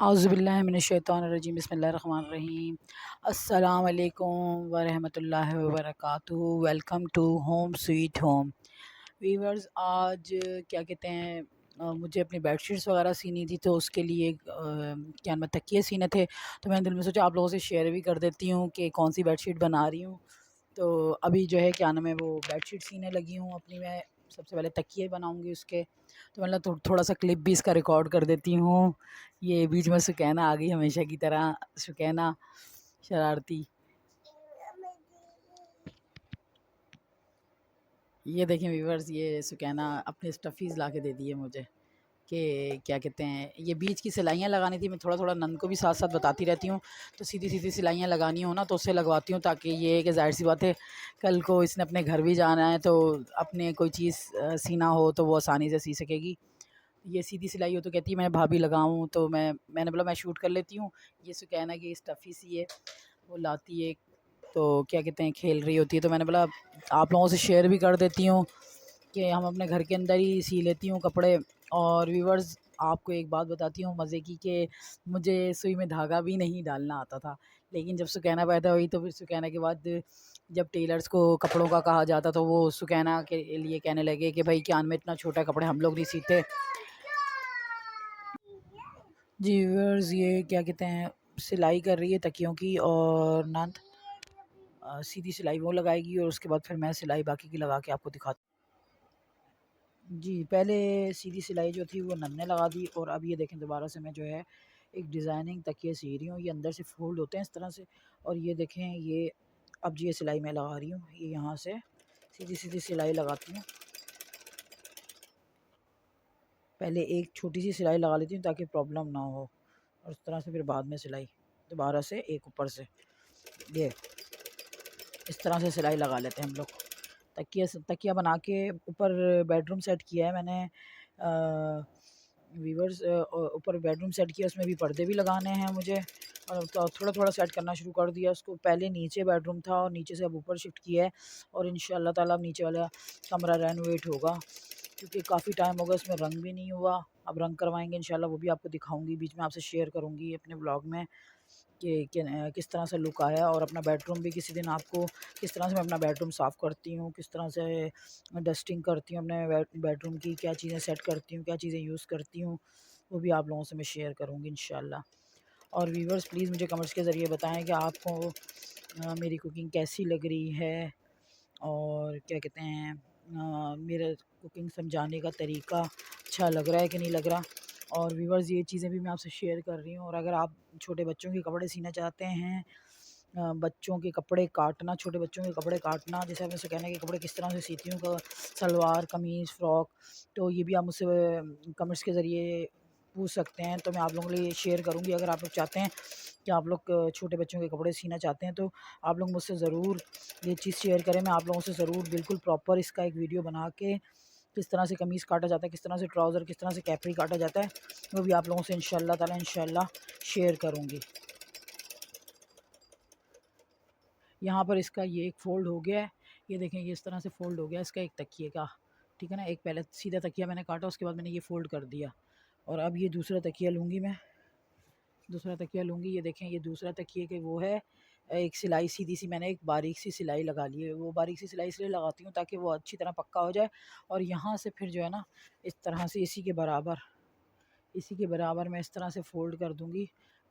औज़ुबिल्लाहि मिनश्शैतानिर्रजीम बिस्मिल्लाहिर्रहमानिर्रहीम। अस्सलाम वालेकुम वरहमतुल्लाहि वबरकातुहू। Welcome to home sweet home. Viewers, आज क्या कहते हैं, मुझे अपनी बेडशीट्स वगैरह सीनी थी, तो उसके लिए क्या मैं तकिए सीने थे। तो मैंने दिल में सोचा आप लोगों से शेयर भी कर देती हूँ कि कौन सी बेडशीट बना रही हूँ। तो अभी जो है क्या नाम है, वो बेडशीट सीने लगी हूँ अपनी। मैं सबसे पहले तकिए बनाऊँगी उसके। तो मतलब थोड़ा सा क्लिप भी इसका रिकॉर्ड कर देती हूँ। ये बीच में सुकैना आ गई हमेशा की तरह, सुकैना शरारती। ये देखें व्यूवर्स, ये सुकैना अपने स्टफ़ीज़ ला के दे दिए मुझे कि क्या कहते हैं, ये बीच की सिलाइयाँ लगानी थी। मैं थोड़ा थोड़ा नंद को भी साथ साथ बताती रहती हूँ। तो सीधी सीधी सिलाइयाँ लगानी हो ना, तो उससे लगवाती हूँ, ताकि ये है कि ज़ाहिर सी बात है, कल को इसने अपने घर भी जाना है, तो अपने कोई चीज़ सीना हो तो वो आसानी से सी सकेगी। ये सीधी सिलाई हो तो कहती है मैं भाभी लगाऊँ, तो मैंने बोला मैं शूट कर लेती हूँ। ये सुकैना की स्टफ़ी सी है, वो लाती है, तो क्या कहते हैं, खेल रही होती है। तो मैंने बोला आप लोगों से शेयर भी कर देती हूँ कि हम अपने घर के अंदर ही सी लेती हूँ कपड़े। और व्यूवर्स, आपको एक बात बताती हूँ मज़े की, कि मुझे सुई में धागा भी नहीं डालना आता था। लेकिन जब सुकैना पैदा हुई, तो फिर सुकैना के बाद जब टेलर्स को कपड़ों का कहा जाता, तो वो सुकैना के लिए कहने लगे कि भाई क्या में इतना छोटा कपड़े हम लोग नहीं सीते। जी व्यूअर्स, ये क्या कहते हैं, सिलाई कर रही है तकियों की, और नंद सीधी सिलाई वो लगाएगी, और उसके बाद फिर मैं सिलाई बाकी की लगा के आपको दिखाती। जी, पहले सीधी सिलाई जो थी वो नंद ने लगा दी, और अब ये देखें दोबारा से मैं जो है एक डिज़ाइनिंग तकिए सी रही हूँ। ये अंदर से फोल्ड होते हैं इस तरह से, और ये देखें, ये अब ये सिलाई मैं लगा रही हूँ। ये यहाँ से सीधी सीधी सिलाई लगाती हूँ। पहले एक छोटी सी सिलाई लगा लेती हूँ ताकि प्रॉब्लम ना हो, और उस तरह से फिर बाद में सिलाई दोबारा से एक ऊपर से, ये इस तरह से सिलाई लगा लेते हैं हम लोग। तकिया बना के ऊपर बेडरूम सेट किया है मैंने। वीवर्स, ऊपर बेडरूम सेट किया, उसमें भी पर्दे भी लगाने हैं मुझे, और तो थोड़ा थोड़ा सेट करना शुरू कर दिया उसको। पहले नीचे बेडरूम था, और नीचे से अब ऊपर शिफ्ट किया है, और इंशाल्लाह ताला अब नीचे वाला कमरा रेनोवेट होगा, क्योंकि काफ़ी टाइम हो गया उसमें रंग भी नहीं हुआ। अब रंग करवाएंगे इंशाल्लाह, वो भी आपको दिखाऊंगी, बीच में आपसे शेयर करूंगी अपने ब्लॉग में कि किस तरह से लुक आया। और अपना बेडरूम भी किसी दिन आपको, किस तरह से मैं अपना बेडरूम साफ़ करती हूँ, किस तरह से डस्टिंग करती हूँ अपने बेडरूम की, क्या चीज़ें सेट करती हूँ, क्या चीज़ें यूज़ करती हूँ, वो भी आप लोगों से मैं शेयर करूँगी इंशाल्लाह। और व्यूवर्स, प्लीज़ मुझे कमेंट्स के ज़रिए बताएं कि आपको मेरी कुकिंग कैसी लग रही है, और क्या कहते हैं, मेरा कुकिंग समझाने का तरीका अच्छा लग रहा है कि नहीं लग रहा। और व्यूवर्स, ये चीज़ें भी मैं आपसे शेयर कर रही हूँ। और अगर आप छोटे बच्चों के कपड़े सीना चाहते हैं, बच्चों के कपड़े काटना, छोटे बच्चों के कपड़े काटना, जैसे आप मुझसे कहना है कि कपड़े किस तरह से सीती हूँ, सलवार कमीज़ फ़्रॉक, तो ये भी आप मुझसे कमेंट्स के ज़रिए पूछ सकते हैं। तो मैं आप लोगों के लिए शेयर करूँगी। अगर आप लोग चाहते हैं कि आप लोग छोटे बच्चों के कपड़े सीना चाहते हैं, तो आप लोग मुझसे ज़रूर ये चीज़ शेयर करें। मैं आप लोगों से ज़रूर बिल्कुल प्रॉपर इसका एक वीडियो बना के, किस तरह से कमीज़ काटा जाता है, किस तरह से ट्राउज़र, किस तरह से कैपरी काटा जाता है, वो भी आप लोगों से इंशाल्लाह ताला इंशाल्लाह शेयर करूँगी। यहाँ पर इसका ये एक फ़ोल्ड हो गया है। ये देखें, ये इस तरह से फ़ोल्ड हो गया इसका एक तकिए का, ठीक है ना। एक पहले सीधा तकिया मैंने काटा, उसके बाद मैंने ये फ़ोल्ड कर दिया, और अब ये दूसरा तकिया लूँगी मैं। दूसरा तकिया लूँगी, ये देखें, ये दूसरा तकिए के वो है। एक सिलाई सीधी सी मैंने एक बारीक सी सिलाई लगा ली है। वो बारीक सी सिलाई इसलिए लगाती हूँ ताकि वो अच्छी तरह पक्का हो जाए। और यहाँ से फिर जो है ना, इस तरह से इसी के बराबर मैं इस तरह से फ़ोल्ड कर दूँगी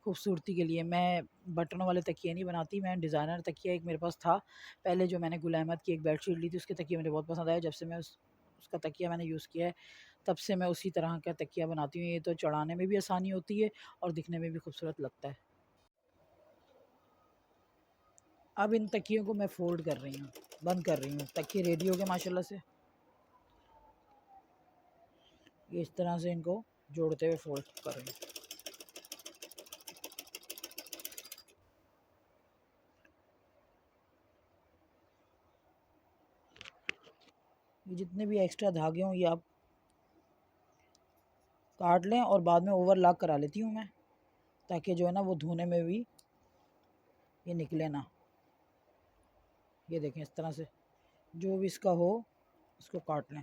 खूबसूरती के लिए। मैं बटनों वाले तकिए नहीं बनाती, मैं डिज़ाइनर तकिया एक मेरे पास था पहले, जो मैंने गुल अहमद की एक बेडशीट ली थी, उसके तकिए मुझे बहुत पसंद आया। जब से मैं उसका तकिया मैंने यूज़ किया है, तब से मैं उसी तरह का तकिया बनाती हूँ। ये तो चढ़ाने में भी आसानी होती है, और दिखने में भी खूबसूरत लगता है। अब इन तकियों को मैं फ़ोल्ड कर रही हूँ, बंद कर रही हूँ। तकिए रेडी हो गए माशाल्लाह से। ये इस तरह से इनको जोड़ते हुए फ़ोल्ड कर रही हूँ। ये जितने भी एक्स्ट्रा धागे हों, ये आप काट लें, और बाद में ओवरलॉक करा लेती हूँ मैं, ताकि जो है ना वो धोने में भी ये निकले ना। ये देखें, इस तरह से जो भी इसका हो इसको काट लें।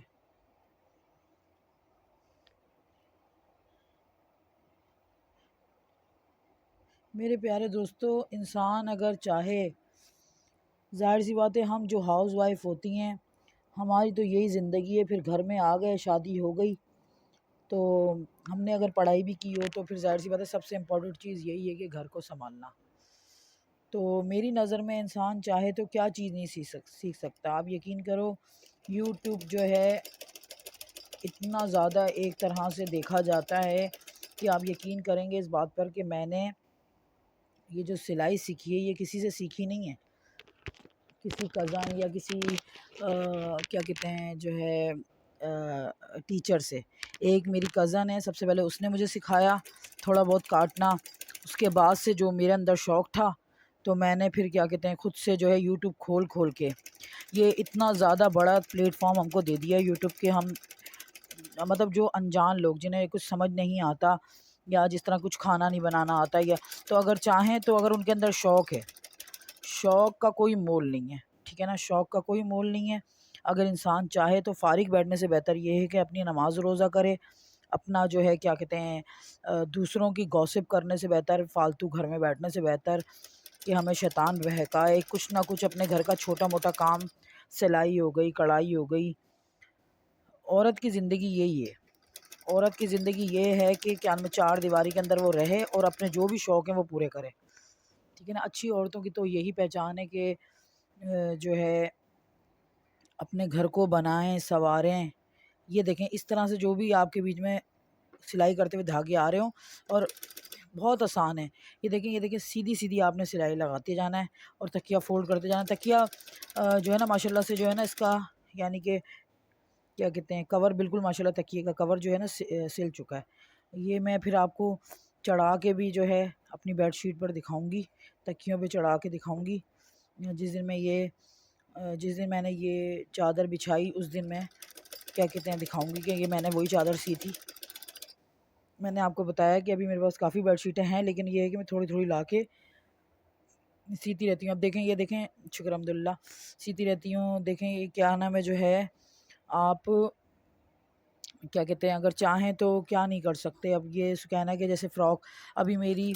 मेरे प्यारे दोस्तों, इंसान अगर चाहे, ज़ाहिर सी बात है, हम जो हाउस वाइफ होती हैं हमारी तो यही ज़िंदगी है। फिर घर में आ गए, शादी हो गई, तो हमने अगर पढ़ाई भी की हो तो फिर ज़ाहिर सी बात है सबसे इम्पोर्टेंट चीज़ यही है कि घर को संभालना। तो मेरी नज़र में इंसान चाहे तो क्या चीज़ नहीं सीख सकता। आप यकीन करो, यूट्यूब जो है इतना ज़्यादा एक तरह से देखा जाता है कि आप यकीन करेंगे इस बात पर कि मैंने ये जो सिलाई सीखी है ये किसी से सीखी नहीं है, किसी कज़न या किसी क्या कहते हैं जो है टीचर से। एक मेरी कज़न है, सबसे पहले उसने मुझे सिखाया थोड़ा बहुत काटना। उसके बाद से जो मेरे अंदर शौक़ था तो मैंने फिर क्या कहते हैं खुद से जो है यूट्यूब खोल खोल के, ये इतना ज़्यादा बड़ा प्लेटफॉर्म हमको दे दिया यूट्यूब के। हम मतलब जो अनजान लोग जिन्हें कुछ समझ नहीं आता या जिस तरह कुछ खाना नहीं बनाना आता, या तो अगर चाहें तो अगर उनके अंदर शौक़ है, शौक़ का कोई मोल नहीं है, ठीक है ना, शौक़ का कोई मोल नहीं है। अगर इंसान चाहे तो फ़ारिग बैठने से बेहतर ये है कि अपनी नमाज रोज़ा करे। अपना जो है क्या कहते हैं दूसरों की गॉसिप करने से बेहतर, फालतू घर में बैठने से बेहतर कि हमें शैतान बहकाए, कुछ ना कुछ अपने घर का छोटा मोटा काम, सिलाई हो गई, कढ़ाई हो गई। औरत की ज़िंदगी यही है, औरत की ज़िंदगी ये है कि क्या नाम है, चार दीवारी के अंदर वो रहे और अपने जो भी शौक़ हैं वो पूरे करे, ठीक है ना। अच्छी औरतों की तो यही पहचान है कि जो है अपने घर को बनाएं, संवारें। ये देखें, इस तरह से जो भी आपके बीच में सिलाई करते हुए धागे आ रहे हों, और बहुत आसान है। ये देखें सीधी सीधी आपने सिलाई लगाते जाना है और तकिया फ़ोल्ड करते जाना है। तकिया जो है ना माशाल्लाह से जो है ना इसका, यानी कि क्या कहते हैं, कवर बिल्कुल माशाल्लाह तकिए का कवर जो है ना सिल चुका है। ये मैं फिर आपको चढ़ा के भी जो है अपनी बेडशीट पर दिखाऊंगी, तकियों पे चढ़ा के दिखाऊंगी। जिस दिन मैंने ये चादर बिछाई उस दिन मैं क्या कहते हैं दिखाऊंगी कि ये मैंने वही चादर सी थी। मैंने आपको बताया कि अभी मेरे पास काफ़ी बेडशीटें हैं, लेकिन ये है कि मैं थोड़ी थोड़ी ला के सीती रहती हूँ। अब देखें, ये देखें, शुक्र अल्हम्दुलिल्लाह, सीती रहती हूँ। देखें ये क्या नाम है जो है, आप क्या कहते हैं, अगर चाहें तो क्या नहीं कर सकते। अब ये कहना है कि जैसे फ़्रॉक, अभी मेरी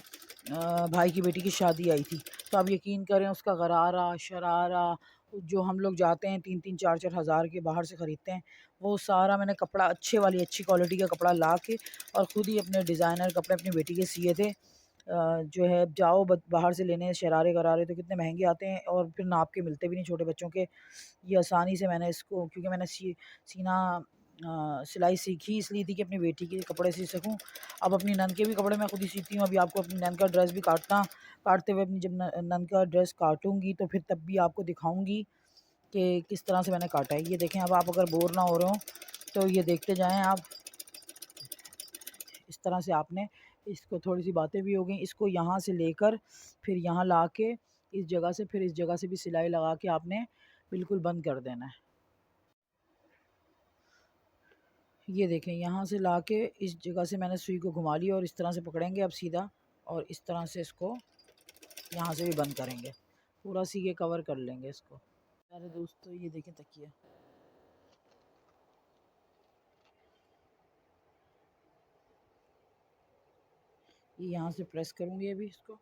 भाई की बेटी की शादी आई थी, तो आप यकीन करें उसका गरारा शरारा जो हम लोग जाते हैं 3-3 4-4 हज़ार के बाहर से ख़रीदते हैं, वो सारा मैंने कपड़ा अच्छी क्वालिटी का कपड़ा ला के और ख़ुद ही अपने डिज़ाइनर कपड़े अपनी बेटी के सिए थे। जो है जाओ बाहर से लेने शरारे गरारे तो कितने महंगे आते हैं और फिर नाप के मिलते भी नहीं छोटे बच्चों के। ये आसानी से मैंने इसको, क्योंकि मैंने सीना सिलाई सीखी इसलिए थी कि अपनी बेटी के कपड़े सी सकूं। अब अपनी नंद के भी कपड़े मैं खुद ही सीती हूँ। अभी आपको अपनी नंद का ड्रेस भी काटते हुए अपनी जब नंद का ड्रेस काटूंगी तो फिर तब भी आपको दिखाऊंगी कि किस तरह से मैंने काटा है। ये देखें, अब आप अगर बोर ना हो रहे हो तो ये देखते जाएं आप। इस तरह से आपने इसको, थोड़ी सी बातें भी हो गई, इसको यहाँ से लेकर फिर यहाँ ला के इस जगह से, फिर इस जगह से भी सिलाई लगा के आपने बिल्कुल बंद कर देना है। ये देखें, यहाँ से लाके इस जगह से मैंने सुई को घुमा लिया और इस तरह से पकड़ेंगे अब सीधा, और इस तरह से इसको यहाँ से भी बंद करेंगे, पूरा सी के कवर कर लेंगे इसको। अरे दोस्तों, ये देखें तकिया, ये यहाँ से प्रेस करूँगी अभी इसको।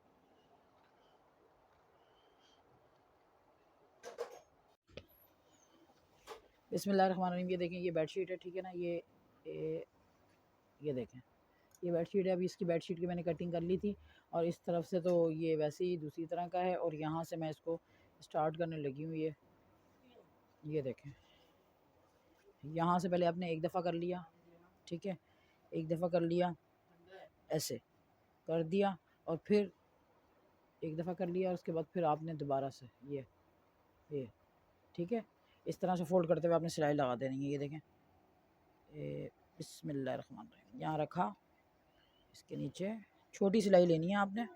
बिस्मिल्लाहिर्रहमानिर्रहीम। ये देखें, ये बेडशीट है, ठीक है ना। ये देखें, ये बेडशीट है। अभी इसकी बेडशीट की मैंने कटिंग कर ली थी और इस तरफ से तो ये वैसे ही दूसरी तरह का है, और यहाँ से मैं इसको स्टार्ट करने लगी हूँ। ये देखें, यहाँ से पहले आपने एक दफ़ा कर लिया, ठीक है, एक दफ़ा कर लिया, ऐसे कर दिया, और फिर एक दफ़ा कर लिया, और उसके बाद फिर आपने दोबारा से ये ठीक है, इस तरह से फ़ोल्ड करते हुए आपने सिलाई लगा देनी है। ये देखें, बिस्मिल्लाहिर्रहमानिर्रहीम, यहाँ रखा, इसके नीचे छोटी सिलाई लेनी है आपने।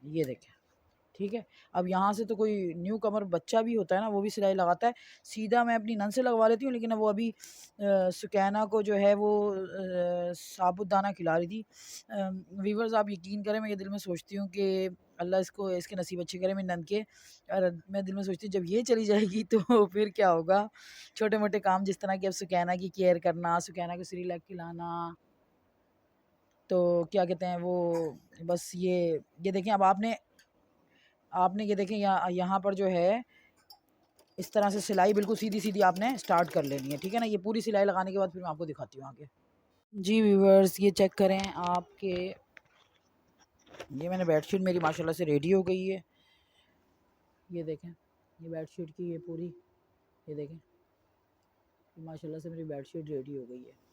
ये देखें, ठीक है। अब यहाँ से तो कोई न्यू कमर बच्चा भी होता है ना, वो भी सिलाई लगाता है। सीधा मैं अपनी नन से लगवा लेती हूँ, लेकिन वो अभी सुकैना को जो है वो साबुत दाना खिला रही थी। वीवर्स, आप यकीन करें, मैं ये दिल में सोचती हूँ कि अल्लाह इसको, इसके नसीब अच्छे करे मेरी नन के। और मैं दिल में सोचती हूँ जब ये चली जाएगी तो फिर क्या होगा। छोटे मोटे काम जिस तरह की अब सुकैना की केयर करना, सुकैना को सिरिलैक खिलाना, तो क्या कहते हैं वो, बस ये देखें। अब आपने आपने ये देखें यहाँ पर जो है इस तरह से सिलाई बिल्कुल सीधी सीधी आपने स्टार्ट कर लेनी है, ठीक है ना। ये पूरी सिलाई लगाने के बाद फिर मैं आपको दिखाती हूँ आगे। जी व्यूवर्स, ये चेक करें आपके, ये मैंने बेडशीट मेरी माशाल्लाह से रेडी हो गई है। ये देखें, ये बेडशीट की ये पूरी, ये देखें माशाल्लाह से मेरी बेडशीट रेडी हो गई है।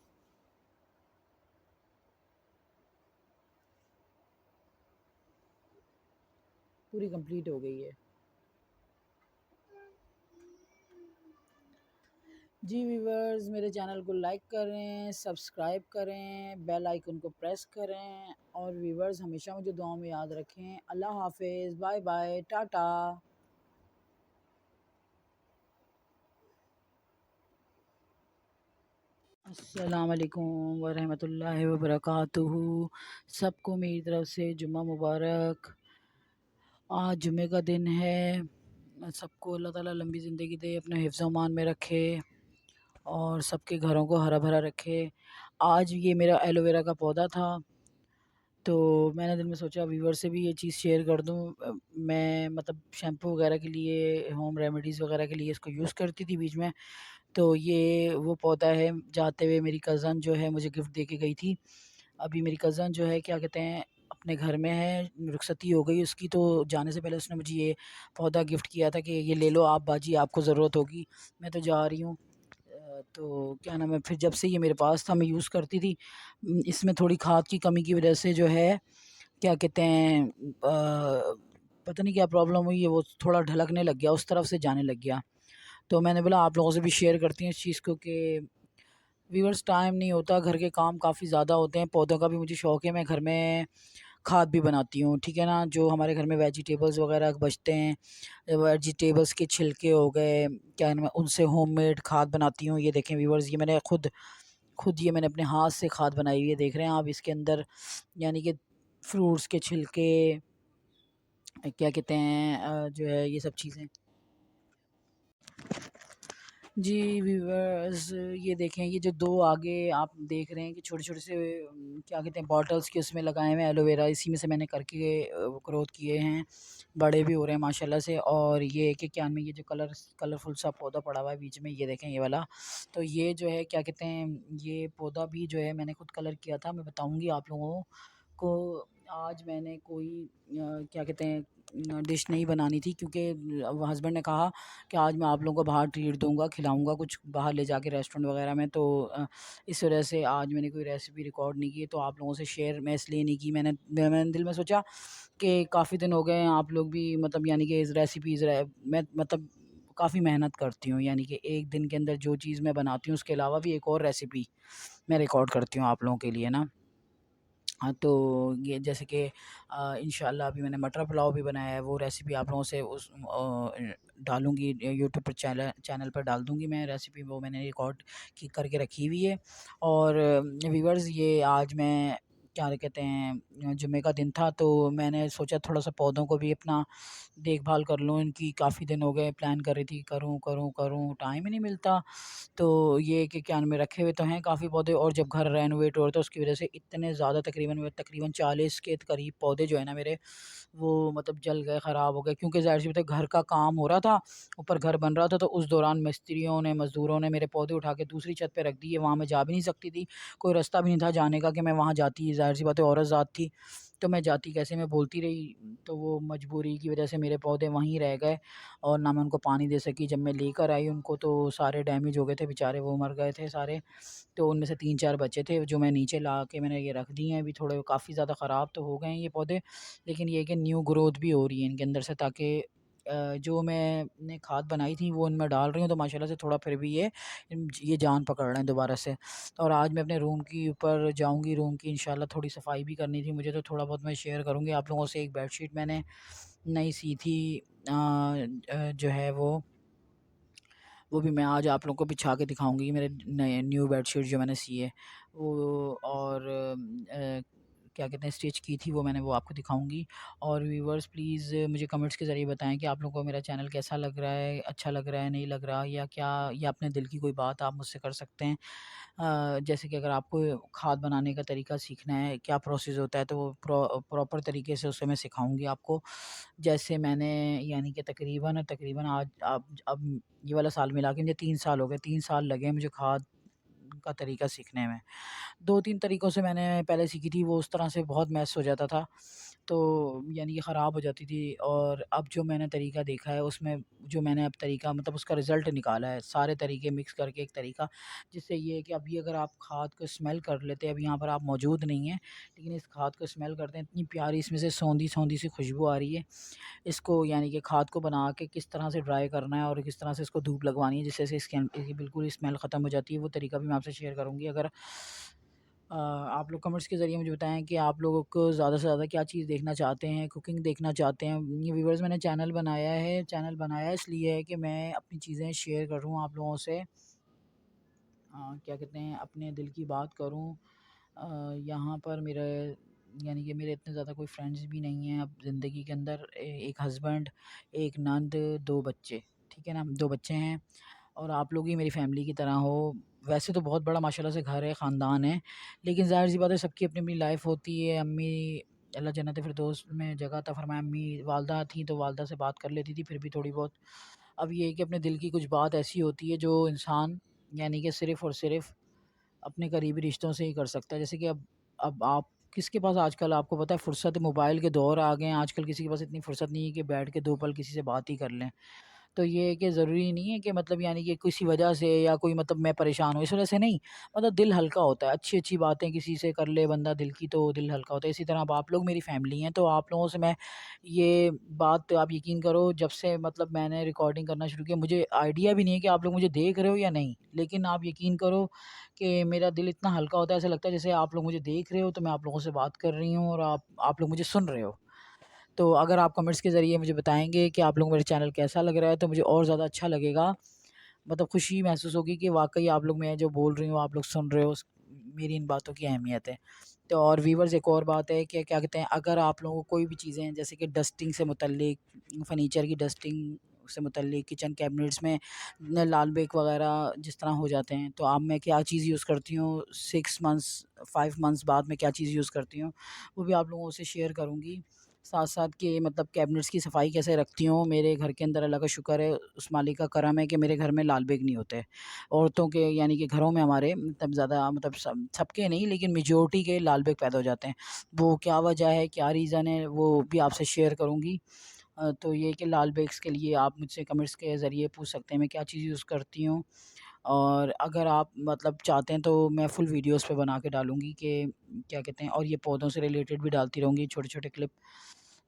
पूरी कंप्लीट हो गई है। जी व्यूवर्स, मेरे चैनल को लाइक करें, सब्सक्राइब करें, बेल आइकन को प्रेस करें और व्यूवर्स हमेशा मुझे दुआ में याद रखें। अल्लाह हाफिज़, बाय बाय, टाटा। अस्सलाम वालेकुम वरहमतुल्लाहि वबरकातुहू। सबको मेरी तरफ से जुम्मा मुबारक। आज जुम्मे का दिन है। सबको अल्लाह ताला लंबी ज़िंदगी दे, अपने हिफ्ज़ अमान में रखे और सबके घरों को हरा भरा रखे। आज ये मेरा एलोवेरा का पौधा था, तो मैंने दिल में सोचा व्यूवर से भी ये चीज़ शेयर कर दूँ। मैं मतलब शैम्पू वगैरह के लिए, होम रेमेडीज़ वगैरह के लिए इसको यूज़ करती थी बीच में। तो ये वो पौधा है, जाते हुए मेरी कज़न जो है मुझे गिफ्ट दे के गई थी। अभी मेरी कज़न जो है क्या कहते हैं अपने घर में है, रुखसती हो गई उसकी, तो जाने से पहले उसने मुझे ये पौधा गिफ्ट किया था कि ये ले लो आप बाजी, आपको ज़रूरत होगी। मैं तो जा रही हूँ। तो क्या नाम है, फिर जब से ये मेरे पास था मैं यूज़ करती थी। इसमें थोड़ी खाद की कमी की वजह से जो है क्या कहते हैं पता नहीं क्या प्रॉब्लम हुई है, वो थोड़ा ढलकने लग गया, उस तरफ से जाने लग गया। तो मैंने बोला आप लोगों से भी शेयर करती हैं इस चीज़ को कि व्यूअर्स, टाइम नहीं होता, घर के काम काफ़ी ज़्यादा होते हैं। पौधों का भी मुझे शौक़ है, मैं घर में खाद भी बनाती हूँ, ठीक है ना। जो हमारे घर में वेजिटेबल्स वगैरह बचते हैं, वेजिटेबल्स के छिलके हो गए, क्या नाम है, उनसे होममेड खाद बनाती हूँ। ये देखें व्यूअर्स, ये मैंने खुद खुद ये मैंने अपने हाथ से खाद बनाई हुई है, देख रहे हैं आप इसके अंदर, यानी कि फ्रूट्स के छिलके, क्या कहते हैं जो है ये सब चीज़ें। जी व्यूअर्स, ये देखें, ये जो दो आगे आप देख रहे हैं कि छोटे-छोटे से क्या कहते हैं बॉटल्स के उसमें लगाए हुए हैं एलोवेरा, इसी में से मैंने करके ग्रोथ किए हैं। बड़े भी हो रहे हैं माशाल्लाह से। और ये कि क्या नाम है, ये जो कलरफुल सा पौधा पड़ा हुआ है बीच में, ये देखें ये वाला। तो ये जो है क्या कहते हैं, ये पौधा भी जो है मैंने खुद कलर किया था। मैं बताऊँगी आप लोगों को। आज मैंने कोई क्या कहते हैं डिश नहीं बनानी थी, क्योंकि हस्बैंड ने कहा कि आज मैं आप लोगों को बाहर ट्रीट दूँगा, खिलाऊँगा कुछ बाहर ले जाके रेस्टोरेंट वग़ैरह में। तो इस वजह से आज मैंने कोई रेसिपी रिकॉर्ड नहीं की, तो आप लोगों से शेयर मैं इसलिए नहीं की। मैंने दिल में सोचा कि काफ़ी दिन हो गए हैं, आप लोग भी मतलब यानी कि इस रेसिपीज़ मैं मतलब काफ़ी मेहनत करती हूँ, यानी कि एक दिन के अंदर जो चीज़ मैं बनाती हूँ उसके अलावा भी एक और रेसिपी मैं रिकॉर्ड करती हूँ आप लोगों के लिए ना। हाँ, तो ये जैसे कि इंशाल्लाह अभी मैंने मटर पुलाव भी बनाया है, वो रेसिपी आप लोगों से डालूँगी यूट्यूब पर, चैनल पर डाल दूँगी मैं रेसिपी, वो मैंने रिकॉर्ड की करके रखी हुई है। और व्यूअर्स, ये आज मैं क्या कहते हैं जुम्मे का दिन था, तो मैंने सोचा थोड़ा-सा पौधों को भी अपना देखभाल कर लूँ इनकी। काफ़ी दिन हो गए प्लान कर रही थी, करूँ, करूँ, करूँ, टाइम ही नहीं मिलता। तो ये कि क्या में रखे हुए तो हैं काफ़ी पौधे, और जब घर रेनोवेट हो रहा था उसकी वजह से इतने ज़्यादा तकरीबन 40 के करीब पौधे जो है ना मेरे, वो मतलब जल गए, ख़राब हो गए, क्योंकि ज़ाहिर-सी बात है घर का काम हो रहा था, ऊपर घर बन रहा था, तो उस दौरान मिस्त्रियों ने, मज़दूरों ने मेरे पौधे उठा के दूसरी छत पे रख दिए। वहाँ मैं जा भी नहीं सकती थी, कोई रास्ता भी नहीं था जाने का कि मैं वहाँ जाती, ज़ाहिर-सी बात है औरत ज़ात थी, तो मैं जाती कैसे, मैं बोलती रही। तो वो मजबूरी की वजह से मेरे पौधे वहीं रह गए और ना मैं उनको पानी दे सकी। जब मैं लेकर आई उनको तो सारे डैमेज हो गए थे बेचारे, वो मर गए थे सारे। तो उनमें से 3-4 बचे थे जो मैं नीचे ला के मैंने ये रख दिए हैं। अभी थोड़े काफ़ी ज़्यादा ख़राब तो हो गए हैं ये पौधे, लेकिन ये है कि न्यू ग्रोथ भी हो रही है इनके अंदर से, ताकि जो मैंने खाद बनाई थी वो इनमें डाल रही हूँ, तो माशाल्लाह से थोड़ा फिर भी ये जान पकड़ रहे हैं दोबारा से। और आज मैं अपने रूम की ऊपर जाऊँगी, रूम की इंशाल्लाह थोड़ी सफाई भी करनी थी मुझे, तो थोड़ा बहुत मैं शेयर करूँगी आप लोगों से। एक बेडशीट मैंने नई सी थी, जो है वो भी मैं आज आप लोगों को बिछा के दिखाऊँगी, मेरे नए न्यू बेडशीट जो मैंने सी है वो। और क्या कहते हैं स्टिच की थी, वो मैंने वो आपको दिखाऊंगी। और व्यूवर्स प्लीज़ मुझे कमेंट्स के ज़रिए बताएं कि आप लोगों को मेरा चैनल कैसा लग रहा है, अच्छा लग रहा है, नहीं लग रहा, या क्या या अपने दिल की कोई बात आप मुझसे कर सकते हैं। जैसे कि अगर आपको खाद बनाने का तरीका सीखना है, क्या प्रोसेस होता है, तो वो प्रॉपर तरीके से उसे मैं सिखाऊंगी आपको। जैसे मैंने यानी कि तकरीबन तकरीबन आज अब ये वाला साल मिला के मुझे 3 साल हो गए, 3 साल लगे मुझे खाद का तरीका सीखने में। 2-3 तरीक़ों से मैंने पहले सीखी थी, वो उस तरह से बहुत मैस हो जाता था, तो यानी कि ख़राब हो जाती थी। और अब जो मैंने तरीका देखा है उसमें जो मैंने अब तरीका मतलब उसका रिज़ल्ट निकाला है, सारे तरीके मिक्स करके एक तरीका, जिससे ये है कि अभी अगर आप खाद को स्मेल कर लेते हैं, अब यहाँ पर आप मौजूद नहीं हैं, लेकिन इस खाद को स्मेल करते हैं, इतनी प्यारी इसमें से सौंधी-सौंधी सी खुशबू आ रही है। इसको यानी कि खाद को बना के किस तरह से ड्राई करना है और किस तरह से इसको धूप लगवानी है जिससे से इसकी बिल्कुल स्मेल ख़त्म हो जाती है, वो तरीका भी मैं आपसे शेयर करूँगी। अगर आप लोग कमेंट्स के ज़रिए मुझे बताएं कि आप लोगों को ज़्यादा से ज़्यादा क्या चीज़ देखना चाहते हैं, कुकिंग देखना चाहते हैं। ये व्यूवर्स मैंने चैनल बनाया इसलिए है कि मैं अपनी चीज़ें शेयर करूँ आप लोगों से, क्या कहते हैं अपने दिल की बात करूँ। यहाँ पर मेरे यानी कि मेरे इतने ज़्यादा कोई फ्रेंड्स भी नहीं हैं अब ज़िंदगी के अंदर। एक हस्बैंड, एक नंद, 2 बच्चे, ठीक है ना? 2 बच्चे हैं और आप लोग ही मेरी फ़ैमिली की तरह हो। वैसे तो बहुत बड़ा माशाल्लाह से घर है, ख़ानदान है, लेकिन ज़ाहिर-सी बात है सबकी अपनी-अपनी लाइफ़ होती है। अम्मी अल्लाह जन्नत फ़िरदौस में जगह अता फ़रमाए, अम्मी वालदा थीं तो वालदा से बात कर लेती थी फिर भी थोड़ी बहुत। अब ये है कि अपने दिल की कुछ बात ऐसी होती है जो इंसान यानी कि सिर्फ़ और सिर्फ़ अपने करीबी रिश्तों से ही कर सकता है। जैसे कि अब आप किसके पास आजकल आपको पता है फ़ुर्सत, मोबाइल के दौर आ गए हैं, आजकल किसी के पास इतनी फ़ुर्सत नहीं है कि बैठ के 2 पल किसी से बात ही कर लें। तो ये है कि ज़रूरी नहीं है कि मतलब यानी कि किसी वजह से या कोई मतलब मैं परेशान हूँ इस वजह से नहीं, मतलब दिल हल्का होता है, अच्छी-अच्छी बातें किसी से कर ले बंदा दिल की तो दिल हल्का होता है। इसी तरह अब आप लोग मेरी फ़ैमिली हैं, तो आप लोगों से मैं ये बात तो आप यकीन करो जब से मतलब मैंने रिकॉर्डिंग करना शुरू किया मुझे आइडिया भी नहीं है कि आप लोग मुझे देख रहे हो या नहीं। लेकिन आप यकीन करो कि मेरा दिल इतना हल्का होता है, ऐसा लगता है जैसे आप लोग मुझे देख रहे हो तो मैं आप लोगों से बात कर रही हूँ और आप लोग मुझे सुन रहे हो। तो अगर आप कमेंट्स के ज़रिए मुझे बताएँगे कि आप लोगों को मेरा चैनल कैसा लग रहा है, तो मुझे और ज़्यादा अच्छा लगेगा। मतलब खुशी महसूस होगी कि वाक़ई आप लोग मैं जो बोल रही हूँ, आप लोग सुन रहे हो, स मेरी इन बातों की अहमियत है। तो और व्यूअर्स एक और बात है कि क्या कहते हैं, अगर आप लोगों को कोई भी चीज़ें जैसे कि डस्टिंग से मुतल्लिक, फ़र्नीचर की डस्टिंग से मुतल्लिक, किचन कैबिनेट्स में न लाल बेक वग़ैरह जिस तरह हो जाते हैं, तो अब मैं क्या चीज़ यूज़ करती हूँ 6 मंथ्स, 5 मंथ्स बाद मैं क्या चीज़ यूज़ करती हूँ, वो भी आप लोगों से शेयर करूँगी। साथ-साथ के मतलब कैबिनेट्स की सफाई कैसे रखती हूँ, मेरे घर के अंदर अल्लाह का शुक्र है, उस मालिक का करम है कि मेरे घर में लाल बेग नहीं होते। औरतों के यानी कि घरों में हमारे मतलब ज़्यादा मतलब सबके नहीं लेकिन मेजॉरिटी के लाल बेग पैदा हो जाते हैं। वो क्या वजह है, क्या रीज़न है, वो भी आपसे शेयर करूँगी। तो ये कि लाल बेग्स के लिए आप मुझसे कमेंट्स के ज़रिए पूछ सकते हैं मैं क्या चीज़ यूज़ करती हूँ। और अगर आप मतलब चाहते हैं तो मैं फुल वीडियोज़ पे बना के डालूँगी कि क्या कहते हैं, और ये पौधों से रिलेटेड भी डालती रहूँगी छोटे-छोटे क्लिप।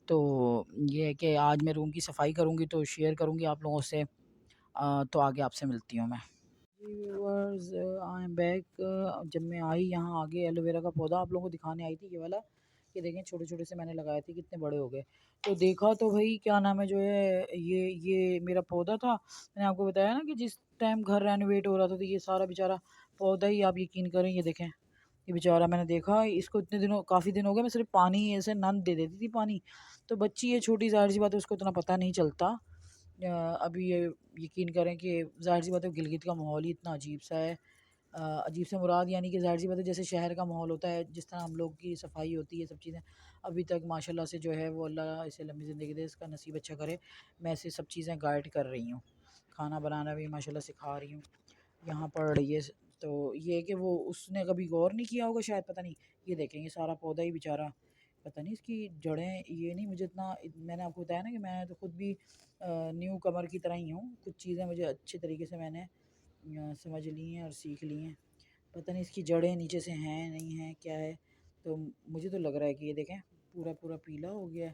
तो ये है कि आज मैं रूम की सफाई करूँगी तो शेयर करूँगी आप लोगों से। तो आगे आपसे मिलती हूँ मैं। जी व्यूअर्स, आई एम बैक। जब मैं आई यहाँ आगे एलोवेरा का पौधा आप लोगों को दिखाने आई थी ये वाला, ये देखें छोटे-छोटे से मैंने लगाए थे कितने बड़े हो गए। तो देखा तो भई क्या नाम है जो है ये मेरा पौधा था। मैंने आपको बताया ना कि जिस टाइम घर रेनोवेट हो रहा था तो ये सारा बेचारा पौधा ही आप यकीन करें ये देखें। ये बेचारा मैंने देखा इसको इतने दिनों काफ़ी दिन हो गए मैं सिर्फ़ पानी ऐसे नन दे देती थी पानी। तो बच्ची है छोटी ज़ाहिर-सी बात है उसको इतना पता नहीं चलता। अभी ये यकीन करें कि ज़ाहिर-सी बात है गिलगित का माहौल ही इतना अजीब-सा है। अजीब से मुराद यानी कि ज़ाहिर-सी बात है जैसे शहर का माहौल होता है, जिस तरह हम लोग की सफाई होती है सब चीज़ें, अभी तक माशाल्लाह से जो है वो अल्लाह इसे लंबी ज़िंदगी दे, इसका नसीब अच्छा करे। मैं इसे सब चीज़ें गाइड कर रही हूँ। खाना बनाना भी माशाल्लाह सिखा रही हूँ। यहाँ पर तो ये है कि वो उसने कभी गौर नहीं किया होगा शायद, पता नहीं। ये देखें ये सारा पौधा ही बेचारा, पता नहीं इसकी जड़ें ये नहीं मुझे इतना मैंने आपको बताया ना कि मैं तो खुद भी न्यू कमर की तरह ही हूँ। कुछ चीज़ें मुझे अच्छे तरीके से मैंने समझ ली हैं और सीख ली हैं। पता नहीं इसकी जड़ें नीचे से हैं, नहीं हैं, क्या है? तो मुझे तो लग रहा है कि ये देखें पूरा-पूरा पीला हो गया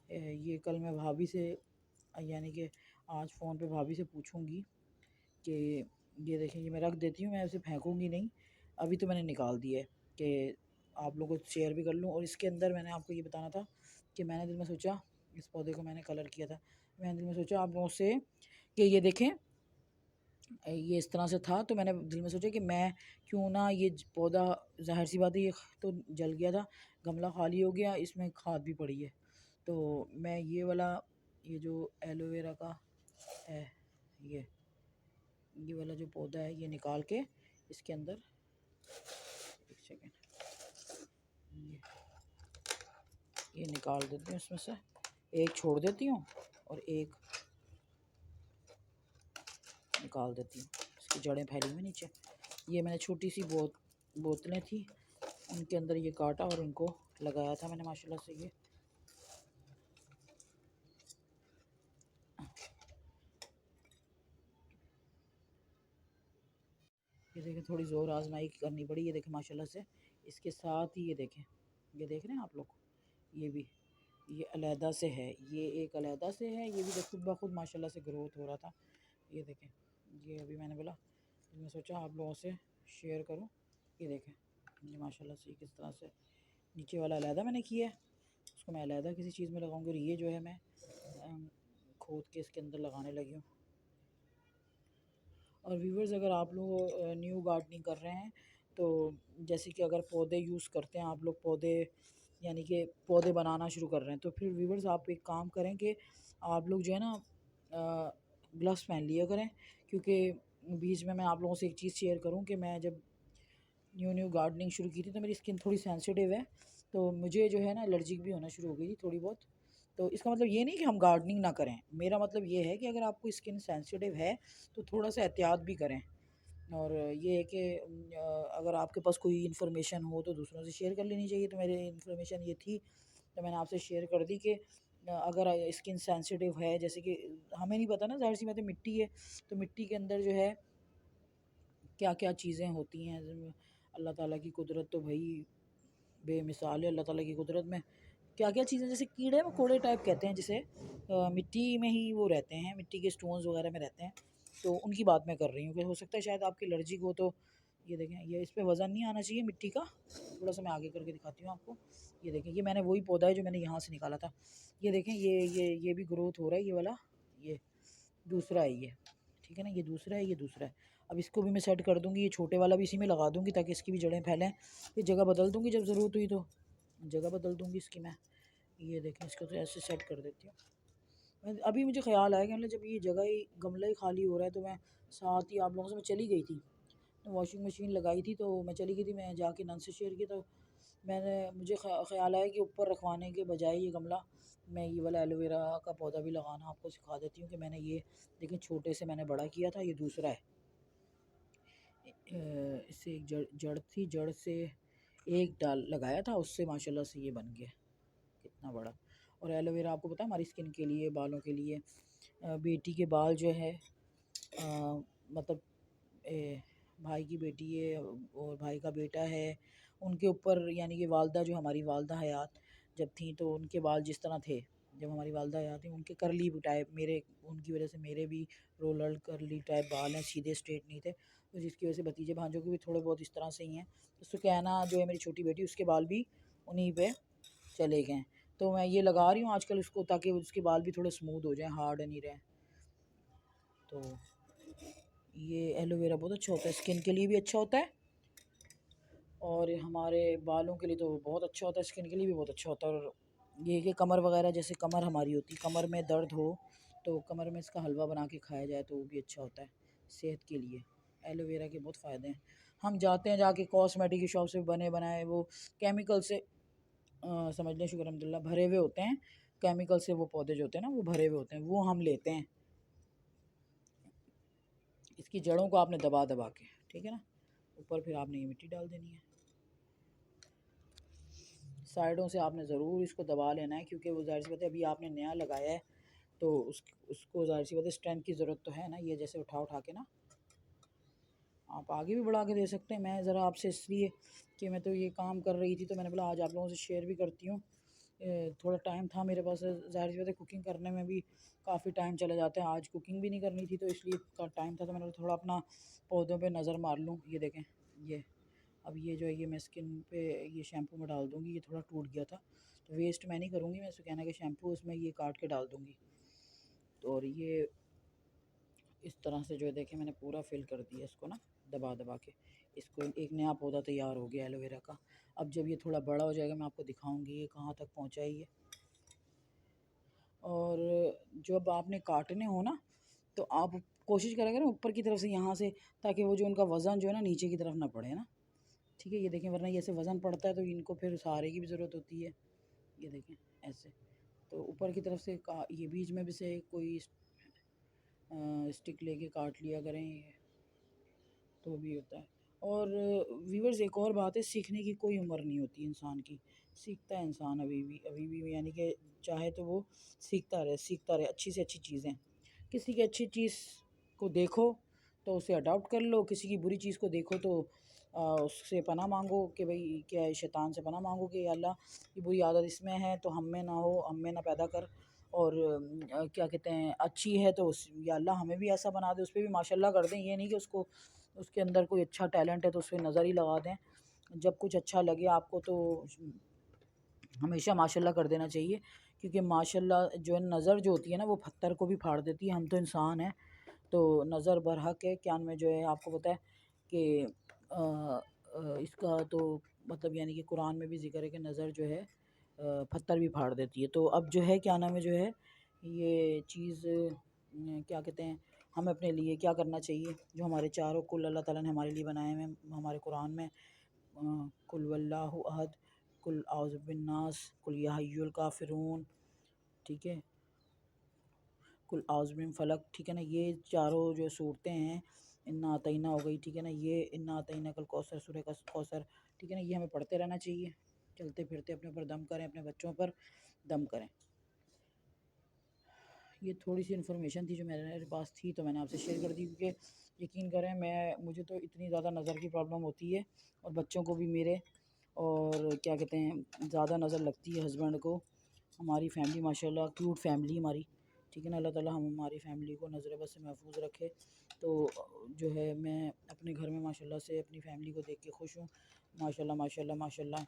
है। ये कल मैं भाभी से यानी कि आज फ़ोन पे भाभी से पूछूँगी कि ये देखें ये मैं रख देती हूँ, मैं इसे फेंकूँगी नहीं। अभी तो मैंने निकाल दिया है कि आप लोगों को शेयर भी कर लूँ। और इसके अंदर मैंने आपको ये बताना था कि मैंने दिल में सोचा, इस पौधे को मैंने कलर किया था। मैंने दिल में सोचा आप लोगों से कि ये देखें ये इस तरह से था, तो मैंने दिल में सोचा कि मैं क्यों ना ये पौधा, ज़ाहिर सी बात है ये तो जल गया था, गमला खाली हो गया, इसमें खाद भी पड़ी है, तो मैं ये वाला, ये जो एलोवेरा का है, ये ये वाला जो पौधा है ये निकाल के इसके अंदर, एक सेकेंड, ये निकाल देती हूँ इसमें से, एक छोड़ देती हूँ और एक निकाल देती हूँ, इसकी जड़ें फैली हुई नीचे। ये मैंने छोटी सी बोतलें थी, उनके अंदर ये काटा और इनको लगाया था मैंने माशाल्लाह से। ये देखें, थोड़ी ज़ोर आजमाई करनी पड़ी, ये देखें माशाल्लाह से। इसके साथ ही ये देखें, ये देख रहे हैं आप लोग, ये भी, ये अलहदा से है, ये एक अलहदा से है, ये भी खुद ब खुद माशाल्लाह से ग्रोथ हो रहा था। ये देखें, ये अभी मैंने बोला, मैं सोचा आप लोगों से शेयर करूं। ये देखें, ये माशाल्लाह से किस तरह से नीचे वाला अलहदा मैंने किया है, उसको मैं अलहदा किसी चीज़ में लगाऊंगी, और ये जो है मैं खोद के इसके अंदर लगाने लगी हूँ। और व्यूवर्स, अगर आप लोग न्यू गार्डनिंग कर रहे हैं, तो जैसे कि अगर पौधे यूज़ करते हैं आप लोग, पौधे यानी कि पौधे बनाना शुरू कर रहे हैं, तो फिर व्यूवर्स आप एक काम करें कि आप लोग जो है ना ग्लव्स पहन लिया करें, क्योंकि बीच में मैं आप लोगों से एक चीज़ शेयर करूं कि मैं जब न्यू गार्डनिंग शुरू की थी तो मेरी स्किन थोड़ी सेंसिटिव है, तो मुझे जो है ना एलर्जिक भी होना शुरू हो गई थी थोड़ी बहुत। तो इसका मतलब ये नहीं कि हम गार्डनिंग ना करें, मेरा मतलब ये है कि अगर आपको स्किन सेंसिटिव है तो थोड़ा सा एहतियात भी करें। और ये है कि अगर आपके पास कोई इन्फॉर्मेशन हो तो दूसरों से शेयर कर लेनी चाहिए, तो मेरी इन्फॉर्मेशन ये थी, तो मैंने आपसे शेयर कर दी कि अगर स्किन सेंसिटिव है, जैसे कि हमें नहीं पता ना, ज़ाहिर सी बात है मिट्टी है, तो मिट्टी के अंदर जो है क्या क्या चीज़ें होती हैं, अल्लाह ताला की कुदरत तो भाई बेमिसाल है। अल्लाह ताला की कुदरत में क्या क्या चीज़ें, जैसे कीड़े मकोड़े टाइप कहते हैं जिसे, मिट्टी में ही वो रहते हैं, मिट्टी के स्टोन्स वगैरह में रहते हैं, तो उनकी बात मैं कर रही हूँ कि हो सकता है शायद आपकी एलर्जी हो। तो ये देखें, ये इस पर वज़न नहीं आना चाहिए मिट्टी का, थोड़ा सा मैं आगे करके दिखाती हूँ आपको। ये देखें, ये मैंने वही पौधा है जो मैंने यहाँ से निकाला था। ये देखें, ये भी ग्रोथ हो रहा है, ये वाला, ये दूसरा है ये, ठीक है ना, ये दूसरा है, ये दूसरा है। अब इसको भी मैं सेट कर दूँगी, ये छोटे वाला भी इसी में लगा दूँगी ताकि इसकी भी जड़ें फैलें। ये जगह बदल दूँगी जब ज़रूरत हुई, तो जगह बदल दूँगी इसकी मैं। ये देखें, इसको तो ऐसे सेट कर देती हूँ। अभी मुझे ख़्याल आया कि मतलब जब ये जगह ही, गमला ही खाली हो रहा है, तो मैं साथ ही आप लोगों से मैं चली गई थी, तो वॉशिंग मशीन लगाई थी, तो मैं चली गई थी, मैं जाके नन से शेयर किया, तो मुझे ख़्याल आया कि ऊपर रखवाने के बजाय ये गमला, मैं ये वाला एलोवेरा का पौधा भी लगाना आपको सिखा देती हूँ। कि मैंने ये लेकिन छोटे से मैंने बड़ा किया था, ये दूसरा है। इससे एक जड़ थी, जड़ से एक डाल लगाया था, उससे माशाल्लाह से ये बन गया कितना बड़ा। और एलोवेरा आपको पता है हमारी स्किन के लिए, बालों के लिए, बेटी के बाल जो है, मतलब भाई की बेटी है और भाई का बेटा है, उनके ऊपर, यानी कि वालदा, जो हमारी वालदा हयात जब थी, तो उनके बाल जिस तरह थे, जब हमारी वालदा हयात थी, उनके करली टाइप, मेरे उनकी वजह से मेरे भी रोलर करली टाइप बाल हैं, सीधे स्ट्रेट नहीं थे, तो जिसकी वजह से भतीजे भांजों के भी थोड़े बहुत इस तरह से ही हैं। तो सुकैना जो है मेरी छोटी बेटी, उसके बाल भी उन्हीं पे चले गए। तो मैं ये लगा रही हूँ आजकल उसको, ताकि उसके बाल भी थोड़े स्मूथ हो जाएं, हार्ड नहीं रहें। तो ये एलोवेरा बहुत अच्छा होता है, स्किन के लिए भी अच्छा होता है, और हमारे बालों के लिए तो बहुत अच्छा होता है, स्किन के लिए भी बहुत अच्छा होता है। और ये कि कमर वगैरह, जैसे कमर हमारी होती, कमर में दर्द हो तो कमर में इसका हलवा बना के खाया जाए तो वो भी अच्छा होता है सेहत के लिए। एलोवेरा के बहुत फ़ायदे हैं। हम जाते हैं जाके कॉस्मेटिक की शॉप से बने बनाए, वो केमिकल से समझ लें, शुक्र अल्हम्दुलिल्लाह, भरे हुए होते हैं केमिकल से, वो पौधे जो होते हैं ना वो भरे हुए होते हैं, वो हम लेते हैं। इसकी जड़ों को आपने दबा दबा के, ठीक है ना, ऊपर फिर आपने ये मिट्टी डाल देनी है, साइडों से आपने ज़रूर इसको दबा लेना है, क्योंकि वो ज़ाहिर सी बात है अभी आपने नया लगाया है, तो उसको ज़ाहिर सी बात है स्ट्रेंथ की ज़रूरत तो है ना। ये जैसे उठा उठा के ना, आप आगे भी बढ़ा के दे सकते हैं। मैं ज़रा आपसे इसलिए कि मैं तो ये काम कर रही थी, तो मैंने बोला आज आप लोगों से शेयर भी करती हूँ। थोड़ा टाइम था मेरे पास, ज़ाहिर सी बात है कुकिंग करने में भी काफ़ी टाइम चला जाता है, आज कुकिंग भी नहीं करनी थी, तो इसलिए का टाइम था, तो मैंने थोड़ा अपना पौधों पे नज़र मार लूँ। ये देखें, ये अब ये जो है ये मैं स्किन पे ये शैम्पू में डाल दूँगी, ये थोड़ा टूट गया था, तो वेस्ट मैं नहीं करूँगी, मैं सुकैना के शैम्पू उसमें ये काट के डाल दूँगी। तो और ये इस तरह से जो है देखें मैंने पूरा फिल कर दिया इसको ना, दबा दबा के। इसको एक नया पौधा तैयार हो गया एलोवेरा का। अब जब ये थोड़ा बड़ा हो जाएगा मैं आपको दिखाऊंगी ये कहाँ तक पहुँचा है ये। और जब आपने काटने हो ना तो आप कोशिश करा करें ऊपर की तरफ से यहाँ से, ताकि वो जो उनका वज़न जो है ना नीचे की तरफ ना पड़े ना। ठीक है, ये देखें, वरना ये ऐसे वज़न पड़ता है तो इनको फिर सहारे की भी ज़रूरत होती है। ये देखें ऐसे, तो ऊपर की तरफ से ये बीच में भी से कोई स्टिक लेके काट लिया करें, ये तो भी होता है। और व्यूअर्स एक और बात है, सीखने की कोई उम्र नहीं होती इंसान की, सीखता है इंसान अभी भी यानी कि चाहे तो वो सीखता रहे अच्छी से अच्छी चीज़ें। किसी की अच्छी चीज़ को देखो तो उसे अडॉप्ट कर लो, किसी की बुरी चीज़ को देखो तो उससे पनाह मांगो कि भाई क्या है, शैतान से पनाह मांगो कि या अल्लाह ये बुरी आदत इसमें है तो हम में ना हो, हम में ना पैदा कर। और क्या कहते हैं, अच्छी है तो या अल्लाह हमें भी ऐसा बना दे, उस पर भी माशाल्लाह कर दें। ये नहीं कि उसको उसके अंदर कोई अच्छा टैलेंट है तो उस पर नज़र ही लगा दें। जब कुछ अच्छा लगे आपको तो हमेशा माशाल्लाह कर देना चाहिए, क्योंकि माशाल्लाह जो है नज़र जो होती है ना वो पत्थर को भी फाड़ देती है। हम तो इंसान हैं तो नज़र बरहक है। क्या में जो है आपको पता है कि इसका तो मतलब यानी कि कुरान में भी ज़िक्र है कि नज़र जो है पत्थर भी फाड़ देती है। तो अब जो है क्या नाम है जो है ये चीज़ क्या कहते हैं, हमें अपने लिए क्या करना चाहिए, जो हमारे चारों कुल अल्लाह ताला ने हमारे लिए बनाए हुए हैं हमारे कुरान में, कुल वल्लाहु अहद, कुल आउज़ु बिन्नास, कुल या हय्युल काफ़िरून, ठीक है, कुल आउज़ु बिन फलक, ठीक है ना, ये चारों जो सूरतें हैं, इन्ना अतैना हो गई, ठीक है ना, ये इन्ना अतैना कल कौसर, सूरह का कौसर, ठीक है ना, ये हमें पढ़ते रहना चाहिए। चलते फिरते अपने ऊपर दम करें, अपने बच्चों पर दम करें। ये थोड़ी सी इन्फॉर्मेशन थी जो मेरे पास थी तो मैंने आपसे शेयर कर दी, क्योंकि यकीन करें मुझे तो इतनी ज़्यादा नज़र की प्रॉब्लम होती है और बच्चों को भी मेरे, और क्या कहते हैं ज़्यादा नज़र लगती है हस्बैंड को। हमारी फैमिली माशाल्लाह क्यूट फैमिली हमारी, ठीक है ना, अल्लाह ताला हम हमारी फैमिली को नज़र बद से महफूज रखे। तो जो है मैं अपने घर में माशाल्लाह से अपनी फैमिली को देख के खुश हूँ, माशाल्लाह माशाल्लाह माशाल्लाह।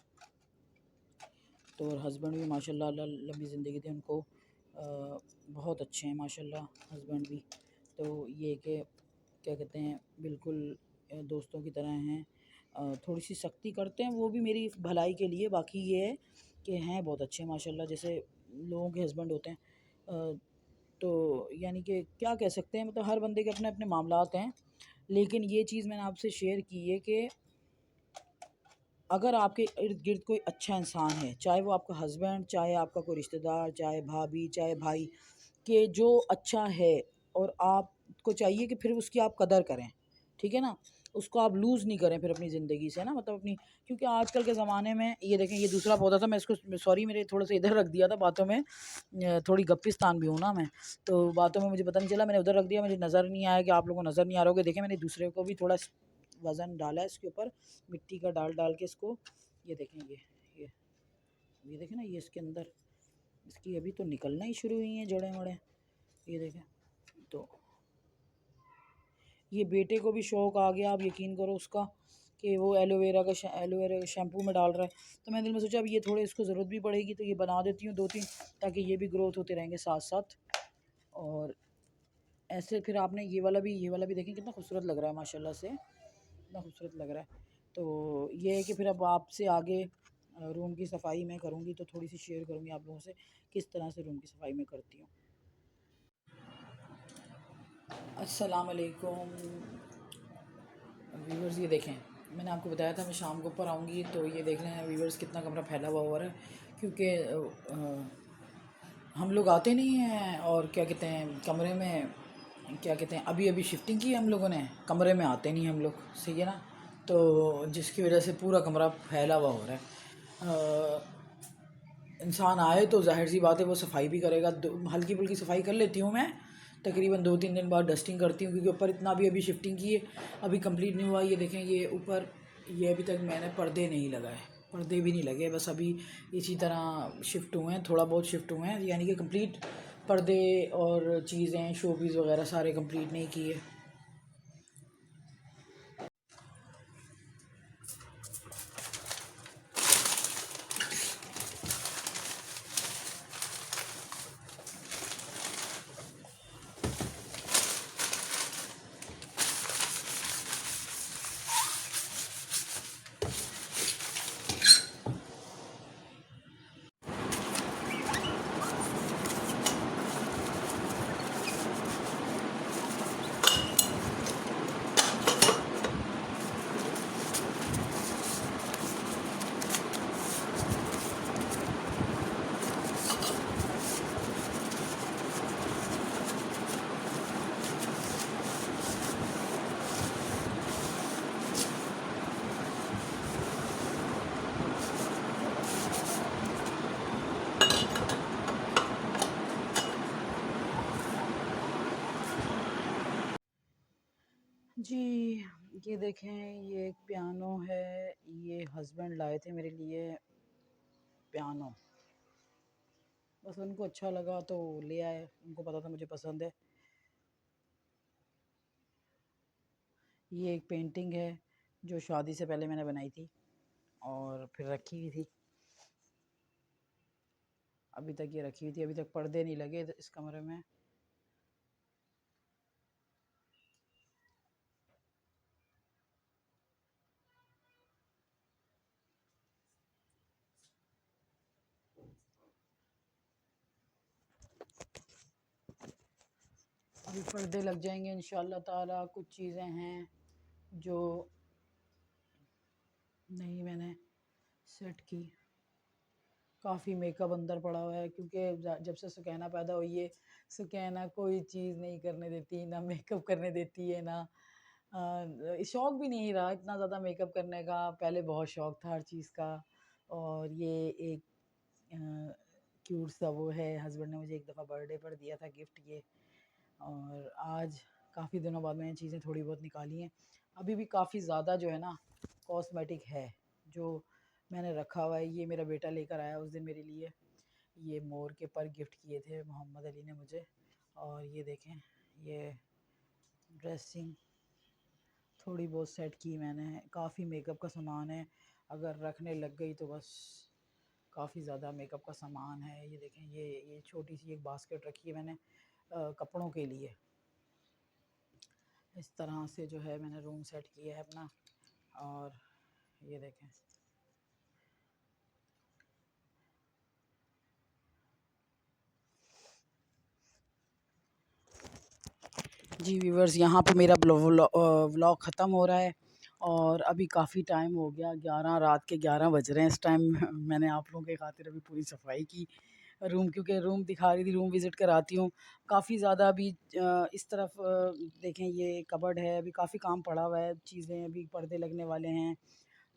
तो और हस्बैंड भी माशाल्लाह अल्लाह लंबी ज़िंदगी दे उनको, बहुत अच्छे हैं माशाल्लाह हस्बैंड भी। तो ये कि क्या कहते हैं बिल्कुल दोस्तों की तरह हैं। थोड़ी सी सख्ती करते हैं वो भी मेरी भलाई के लिए, बाकी ये है कि हैं बहुत अच्छे माशाल्लाह, जैसे लोगों के हस्बैंड होते हैं। तो यानी कि क्या कह सकते हैं, मतलब हर बंदे के अपने अपने मामलात हैं। लेकिन ये चीज़ मैंने आपसे शेयर की है कि अगर आपके इर्द गिर्द कोई अच्छा इंसान है, चाहे वो आपका हस्बैंड, चाहे आपका कोई रिश्तेदार, चाहे भाभी, चाहे भाई, कि जो अच्छा है और आपको चाहिए कि फिर उसकी आप कदर करें, ठीक है ना, उसको आप लूज़ नहीं करें फिर अपनी ज़िंदगी से ना, मतलब अपनी, क्योंकि आजकल के ज़माने में ये देखें ये दूसरा पौधा था, मैं इसको सॉरी मेरे थोड़ा सा इधर रख दिया था बातों में, थोड़ी गप्पिस्तान भी हूँ ना मैं, तो बातों में मुझे पता नहीं चला, मैंने उधर रख दिया, मुझे नज़र नहीं आया कि आप लोगों को नज़र नहीं आ रहा होगा। देखें मैंने दूसरे को भी थोड़ा वज़न डाला है इसके ऊपर, मिट्टी का डाल डाल के इसको, ये देखें ये देखें ना, ये इसके अंदर इसकी अभी तो निकलना ही शुरू हुई हैं जड़ें वड़ें, ये देखें। तो ये बेटे को भी शौक़ आ गया, आप यकीन करो उसका, कि वो एलोवेरा का शैम्पू में डाल रहा है। तो मैंने दिल में सोचा अब ये थोड़े इसको ज़रूरत भी पड़ेगी तो ये बना देती हूँ 2-3, ताकि ये भी ग्रोथ होते रहेंगे साथ साथ। और ऐसे फिर आपने ये वाला भी देखें कितना खूबसूरत लग रहा है माशाल्लाह से, कितना खूबसूरत लग रहा है। तो ये है कि फिर अब आपसे आगे रूम की सफाई मैं करूँगी तो थोड़ी सी शेयर करूँगी आप लोगों से किस तरह से रूम की सफाई मैं करती हूँ। अस्सलाम वालेकुम व्यूवर्स, ये देखें मैंने आपको बताया था मैं शाम को ऊपर आऊँगी, तो ये देख रहे हैं व्यूवर्स कितना कमरा फैला हुआ हो रहा है, क्योंकि हम लोग आते नहीं हैं, और क्या कहते हैं कमरे में, क्या कहते हैं अभी अभी शिफ्टिंग की हम लोगों ने, कमरे में आते नहीं हम लोग, सही है ना, तो जिसकी वजह से पूरा कमरा फैला हुआ हो रहा है। इंसान आए तो जाहिर सी बात है वो सफाई भी करेगा, हल्की फुल्की सफाई कर लेती हूँ मैं, तकरीबन 2-3 दिन बाद डस्टिंग करती हूँ, क्योंकि ऊपर इतना अभी शिफ्टिंग की है, अभी कंप्लीट नहीं हुआ। ये देखें ये ऊपर, ये अभी तक मैंने पर्दे नहीं लगाए, पर्दे भी नहीं लगे, बस अभी इसी तरह शिफ्ट हुए हैं, थोड़ा बहुत शिफ्ट हुए हैं, यानी कि कंप्लीट पर्दे और चीज़ें शोपीस वगैरह सारे कंप्लीट नहीं किए। जी, ये देखें, ये एक पियानो है। ये हस्बैंड लाए थे मेरे लिए पियानो। बस उनको अच्छा लगा तो ले आए, उनको पता था मुझे पसंद है। ये एक पेंटिंग है जो शादी से पहले मैंने बनाई थी और फिर रखी हुई थी। अभी तक ये रखी हुई थी, अभी तक पर्दे नहीं लगे इस कमरे में। अभी पर्दे लग जाएंगे इंशाल्लाह ताला। कुछ चीज़ें हैं जो नहीं मैंने सेट की। काफ़ी मेकअप अंदर पड़ा हुआ है क्योंकि जब से सुकैना पैदा हुई है, सुकैना कोई चीज़ नहीं करने देती, ना मेकअप करने देती है, ना शौक भी नहीं रहा इतना ज़्यादा मेकअप करने का। पहले बहुत शौक था हर चीज़ का। और ये एक क्यूट सा वो है, हस्बैंड ने मुझे एक दफ़ा बर्थडे पर दिया था गिफ्ट ये। और आज काफ़ी दिनों बाद मैंने चीज़ें थोड़ी बहुत निकाली हैं। अभी भी काफ़ी ज़्यादा जो है ना कॉस्मेटिक है जो मैंने रखा हुआ है। ये मेरा बेटा लेकर आया उस दिन मेरे लिए। ये मोर के पर गिफ्ट किए थे मोहम्मद अली ने मुझे। और ये देखें, ये ड्रेसिंग थोड़ी बहुत सेट की मैंने। काफ़ी मेकअप का सामान है, अगर रखने लग गई तो बस काफ़ी ज़्यादा मेकअप का सामान है। ये देखें, ये छोटी सी एक बास्केट रखी है मैंने कपड़ों के लिए। इस तरह से जो है मैंने रूम सेट किया है अपना। और ये देखें, जी व्यूवर्स, यहाँ पे मेरा व्लॉग ख़त्म हो रहा है। और अभी काफ़ी टाइम हो गया, 11 रात के 11 बज रहे हैं इस टाइम। मैंने आप लोगों के खातिर अभी पूरी सफाई की रूम, क्योंकि रूम दिखा रही थी, रूम विज़िट कराती हूँ। काफ़ी ज़्यादा अभी इस तरफ देखें, ये कबर्ड है, अभी काफ़ी काम पड़ा हुआ है, चीज़ें अभी पर्दे लगने वाले हैं।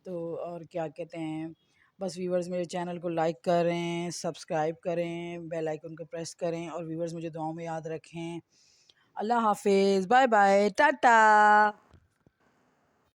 तो और क्या कहते हैं, बस व्यूवर्स मेरे चैनल को लाइक करें, सब्सक्राइब करें, बेल आइकन को प्रेस करें और व्यूवर्स मुझे दुआओं में याद रखें। अल्लाह हाफ़िज़, बाय बाय, टाटा।